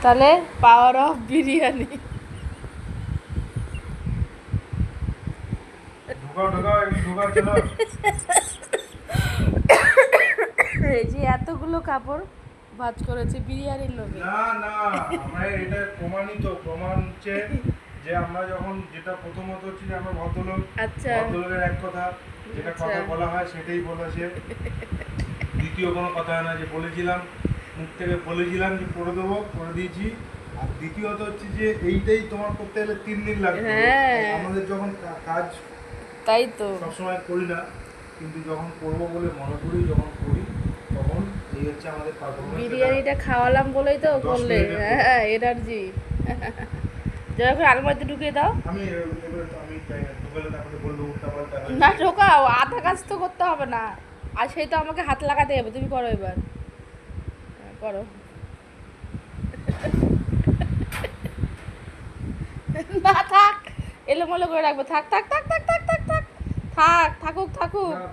তাহলে power of biryani. ঢোকাও ঢোকাও একটু ঢোকাও চলো। এই যে এতগুলো কাপড় ভাঁজ করেছে বিরিয়ানির লোভে। না না, আমরা এটা প্রমাণ হচ্ছে যে আমরা যখন যেটা প্রথমত হচ্ছে যে আমরা ভদ্রলোক, আচ্ছা ভদ্রলোকের এক কথা, যেটা আচ্ছা। কথা বলা হয় সেটাই বলেছে। দ্বিতীয় কোনো কথা হয় না যে বলেছিলাম, মুখ থেকে বলেছিলাম যে করে দেবো, করে দিয়েছি। আর দ্বিতীয়ত হচ্ছে যে এইটাই তোমার করতে গেলে 3 দিন লাগবে। হ্যাঁ আমাদের যখন কাজ তাই তো। সবসময় করি না, কিন্তু যখন করবো বলে মনে করি, যখন করি তখন এই হচ্ছে আমাদের পারফরমেন্স। বিরিয়ানিটা খাওয়ালাম বলেই তো 10 করলে। মিনিটের হ্যাঁ এনার্জি। যখন আলমারিতে ঢুকিয়ে দাও। আমি এবারে তো আমি ঢুকালে তারপরে বলবো উল্টা পাল্টা হয়ে না যাবে। ঢোকাও, আধা কাজ তো করতে হবে না। আর সেই তো আমাকে হাত লাগাতে হবে, তুমি করো এবার। হ্যাঁ, করো। না থাক, এলোমেলো করে রাখবো। থাক থাক থাক থাক থাক থাক থাক থাক, থাকুক থাকুক। না,